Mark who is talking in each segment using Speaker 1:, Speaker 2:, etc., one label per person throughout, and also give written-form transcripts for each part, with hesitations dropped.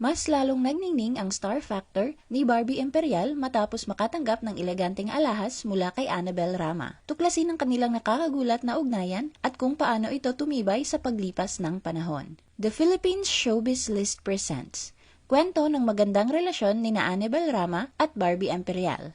Speaker 1: Mas lalong nagningning ang star factor ni Barbie Imperial matapos makatanggap ng eleganteng alahas mula kay Annabel Rama. Tuklasin ang kanilang nakakagulat na ugnayan at kung paano ito tumibay sa paglipas ng panahon. The Philippines Showbiz List presents kwento ng magandang relasyon ni Annabel Rama at Barbie Imperial.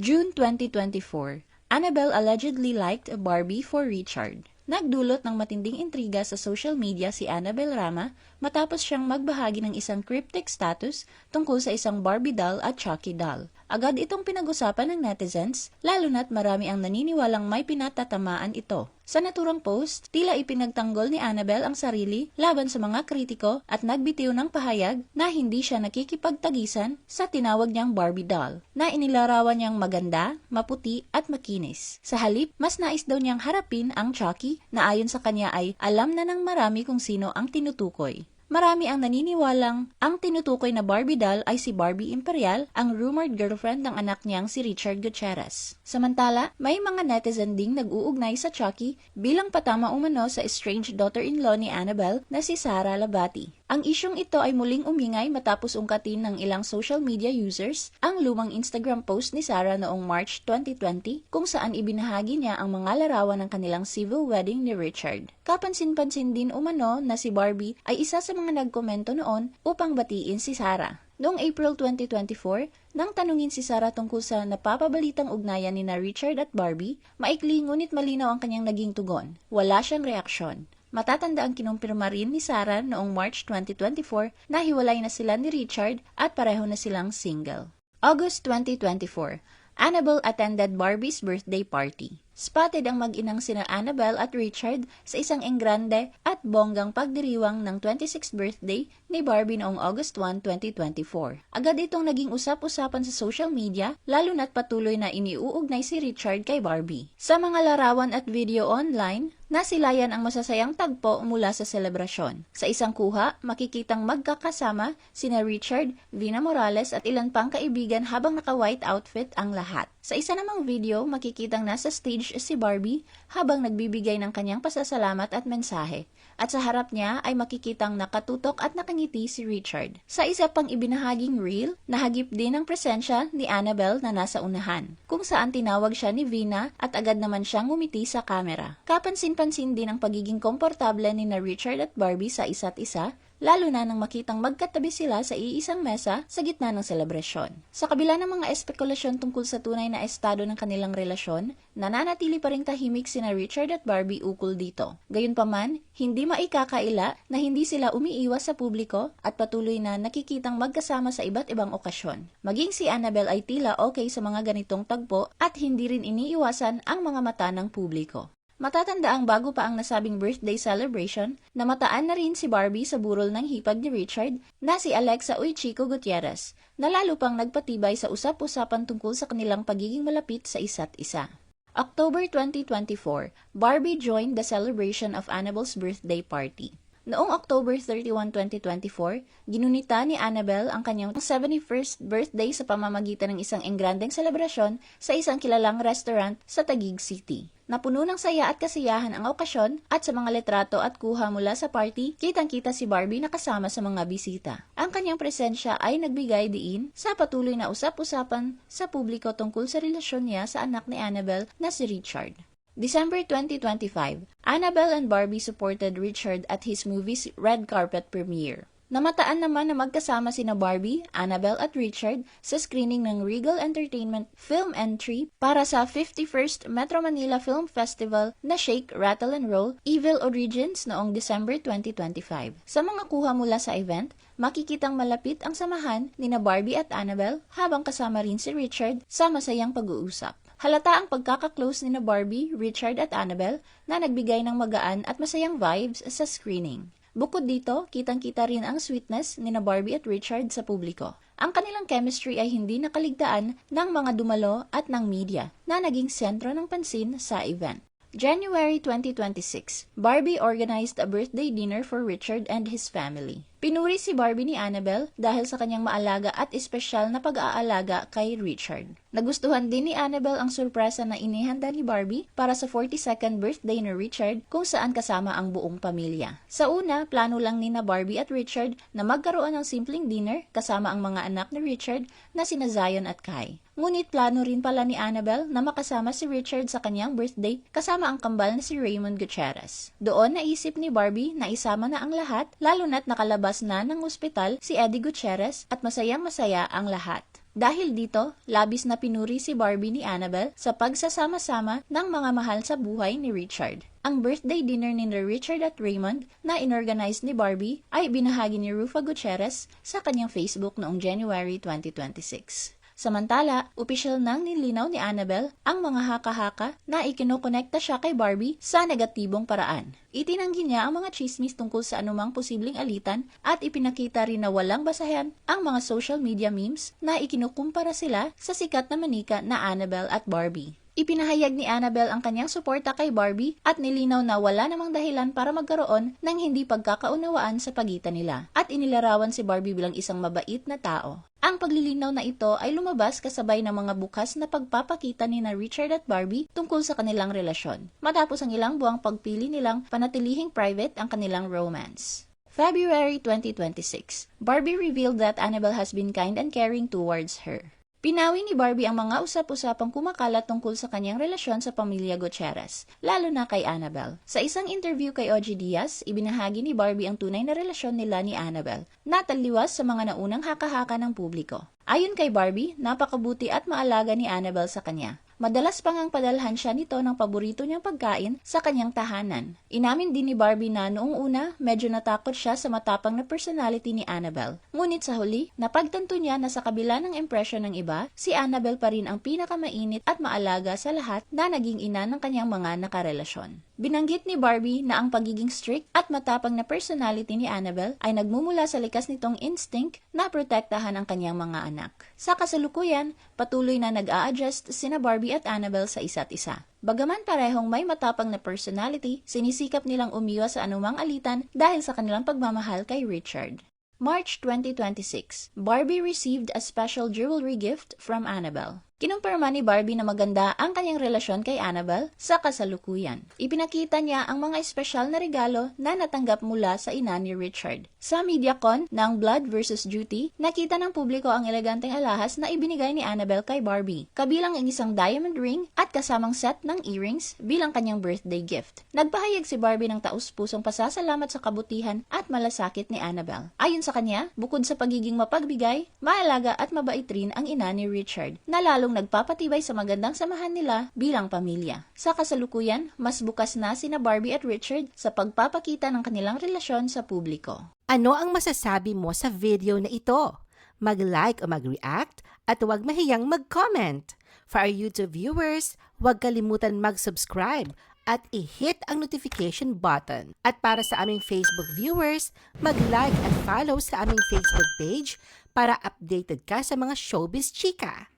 Speaker 1: June 2024, Annabel allegedly liked Barbie for Richard. Nagdulot ng matinding intriga sa social media si Annabel Rama matapos siyang magbahagi ng isang cryptic status tungkol sa isang Barbie doll at Chucky doll. Agad itong pinag-usapan ng netizens, lalo na't marami ang naniniwalang may pinatatamaan ito. Sa naturang post, tila ipinagtanggol ni Annabel ang sarili laban sa mga kritiko at nagbitiw ng pahayag na hindi siya nakikipagtagisan sa tinawag niyang Barbie doll, na inilarawan niyang maganda, maputi at makinis. Sa halip, mas nais daw niyang harapin ang Chucky na ayon sa kanya ay alam na ng marami kung sino ang tinutukoy. Marami ang naniniwalang ang tinutukoy na Barbie doll ay si Barbie Imperial, ang rumored girlfriend ng anak niyang si Richard Gutierrez. Samantala, may mga netizen ding nag-uugnay sa Chucky bilang patama umano sa estranged daughter-in-law ni Annabel na si Sara Labati. Ang isyong ito ay muling umingay matapos ungkatin ng ilang social media users ang lumang Instagram post ni Sara noong March 2020 kung saan ibinahagi niya ang mga larawan ng kanilang civil wedding ni Richard. Kapansin-pansin din umano na si Barbie ay isa sa mga nagkomento noon upang batiin si Sara. Noong April 2024, nang tanungin si Sara tungkol sa napapabalitang ugnayan ni na Richard at Barbie, maikli ngunit malinaw ang kanyang naging tugon. Wala siyang reaksyon. Matatanda ang kinumpirma rin ni Sara noong March 2024 na hiwalay na sila ni Richard at pareho na silang single. August 2024, Annabel attended Barbie's birthday party. Spotted ang mag-inang sina Annabel at Richard sa isang enggrande at bonggang pagdiriwang ng 26th birthday ni Barbie noong August 1, 2024. Agad itong naging usap-usapan sa social media, lalo na't patuloy na iniuugnay si Richard kay Barbie. Sa mga larawan at video online, nasilayan ang masasayang tagpo mula sa selebrasyon. Sa isang kuha, makikitang magkakasama sina Richard, Vina Morales at ilan pang kaibigan habang naka-white outfit ang lahat. Sa isa namang video, makikitang nasa stage si Barbie habang nagbibigay ng kanyang pasasalamat at mensahe. At sa harap niya ay makikitang nakatutok at nakangiti si Richard. Sa isa pang ibinahaging reel, nahagip din ang presensya ni Annabel na nasa unahan, kung saan tinawag siya ni Vina at agad naman siyang ngumiti sa kamera. Kapansin-pansin din ang pagiging komportable ni na Richard at Barbie sa isa't isa, lalo na nang makitang magkatabi sila sa iisang mesa sa gitna ng selebrasyon. Sa kabila ng mga espekulasyon tungkol sa tunay na estado ng kanilang relasyon, nananatili pa ring tahimik sina Richard at Barbie ukol dito. Gayunpaman, hindi maikakaila na hindi sila umiiwas sa publiko at patuloy na nakikitang magkasama sa iba't ibang okasyon. Maging si Annabel ay tila okay sa mga ganitong tagpo at hindi rin iniiwasan ang mga mata ng publiko. Matatandaang bago pa ang nasabing birthday celebration, namataan na rin si Barbie sa burol ng hipag ni Richard na si Alexa Chico Gutierrez, na lalo pang nagpatibay sa usap-usapan tungkol sa kanilang pagiging malapit sa isa't isa. October 2024, Barbie joined the celebration of Annabel's birthday party. Noong October 31, 2024, ginunita ni Annabel ang kanyang 71st birthday sa pamamagitan ng isang engrandeng selebrasyon sa isang kilalang restaurant sa Taguig City. Napuno ng saya at kasiyahan ang okasyon at sa mga litrato at kuha mula sa party, kitang-kita si Barbie na kasama sa mga bisita. Ang kanyang presensya ay nagbigay diin sa patuloy na usap-usapan sa publiko tungkol sa relasyon niya sa anak ni Annabel na si Richard. December 2025, Annabel and Barbie supported Richard at his movie's red carpet premiere. Namataan naman na magkasama sina Barbie, Annabel at Richard sa screening ng Regal Entertainment Film Entry para sa 51st Metro Manila Film Festival na Shake, Rattle and Roll, Evil Origins noong December 2025. Sa mga kuha mula sa event, makikitang malapit ang samahan nina Barbie at Annabel habang kasama rin si Richard sa masayang pag-uusap. Halata ang pagkakaklose nina Barbie, Richard at Annabel na nagbigay ng magaan at masayang vibes sa screening. Bukod dito, kitang-kita rin ang sweetness nina Barbie at Richard sa publiko. Ang kanilang chemistry ay hindi nakaligtaan ng mga dumalo at ng media na naging sentro ng pansin sa event. January 2026, Barbie organized a birthday dinner for Richard and his family. Pinuri si Barbie ni Annabelle dahil sa kanyang maalaga at espesyal na pag-aalaga kay Richard. Nagustuhan din ni Annabelle ang sorpresa na inihanda ni Barbie para sa 42nd birthday ni Richard kung saan kasama ang buong pamilya. Sa una, plano lang ni na Barbie at Richard na magkaroon ng simpleng dinner kasama ang mga anak ni Richard na sina Zion at Kai. Ngunit plano rin pala ni Annabelle na makasama si Richard sa kanyang birthday kasama ang kambal na si Raymond Gutierrez. Doon naisip ni Barbie na isama na ang lahat lalo na't nakalabas na ng ospital si Eddie Gutierrez at masayang-masaya ang lahat. Dahil dito, labis na pinuri si Barbie ni Annabelle sa pagsasama-sama ng mga mahal sa buhay ni Richard. Ang birthday dinner ni Richard at Raymond na inorganize ni Barbie ay binahagi ni Rufa Gutierrez sa kanyang Facebook noong January 2026. Samantala, opisyal nang nilinaw ni Annabelle ang mga haka-haka na ikinokonekta siya kay Barbie sa negatibong paraan. Itinanggi niya ang mga chismis tungkol sa anumang posibleng alitan at ipinakita rin na walang basahan ang mga social media memes na ikinukumpara sila sa sikat na manika na Annabelle at Barbie. Ipinahayag ni Annabelle ang kanyang suporta kay Barbie at nilinaw na wala namang dahilan para magkaroon ng hindi pagkakaunawaan sa pagitan nila at inilarawan si Barbie bilang isang mabait na tao. Ang paglilinaw na ito ay lumabas kasabay ng mga bukas na pagpapakita ni na Richard at Barbie tungkol sa kanilang relasyon, matapos ang ilang buwang pagpili nilang panatilihing private ang kanilang romance. February 2026, Barbie revealed that Annabelle has been kind and caring towards her. Pinawi ni Barbie ang mga usap-usapang kumakalat tungkol sa kanyang relasyon sa pamilya Gutierrez, lalo na kay Annabelle. Sa isang interview kay OG Diaz, ibinahagi ni Barbie ang tunay na relasyon nila ni Annabelle, na taliwas sa mga naunang haka-haka ng publiko. Ayon kay Barbie, napakabuti at maalaga ni Annabelle sa kanya. Madalas pang ang padalhan siya nito ng paborito niyang pagkain sa kanyang tahanan. Inamin din ni Barbie na noong una, medyo natakot siya sa matapang na personality ni Annabelle. Ngunit sa huli, napagtanto niya na sa kabila ng impresyon ng iba, si Annabelle pa rin ang pinakamainit at maalaga sa lahat na naging ina ng kanyang mga nakarelasyon. Binanggit ni Barbie na ang pagiging strict at matapang na personality ni Annabelle ay nagmumula sa likas nitong instinct na protektahan ang kanyang mga anak. Sa kasalukuyan, patuloy na nag-a-adjust sina Barbie at Annabelle sa isa't isa. Bagaman parehong may matapang na personality, sinisikap nilang umiwas sa anumang alitan dahil sa kanilang pagmamahal kay Richard. March 2026, Barbie received a special jewelry gift from Annabelle. Kinumpirma ni Barbie na maganda ang kanyang relasyon kay Annabelle sa kasalukuyan. Ipinakita niya ang mga espesyal na regalo na natanggap mula sa ina ni Richard. Sa MediaCon ng Blood vs. Duty, nakita ng publiko ang eleganteng alahas na ibinigay ni Annabelle kay Barbie, kabilang ang isang diamond ring at kasamang set ng earrings bilang kanyang birthday gift. Nagpahayag si Barbie ng taus-pusong pasasalamat sa kabutihan at malasakit ni Annabelle. Ayon sa kanya, bukod sa pagiging mapagbigay, maalaga at mabait rin ang ina ni Richard, na lalong nagpapatibay sa magandang samahan nila bilang pamilya. Sa kasalukuyan, mas bukas na sina Barbie at Richard sa pagpapakita ng kanilang relasyon sa publiko.
Speaker 2: Ano ang masasabi mo sa video na ito? Mag-like o mag-react at huwag mahiyang mag-comment. For our YouTube viewers, huwag kalimutan mag-subscribe at i-hit ang notification button. At para sa aming Facebook viewers, mag-like at follow sa aming Facebook page para updated ka sa mga showbiz chika.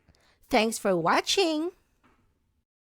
Speaker 2: Thanks for watching!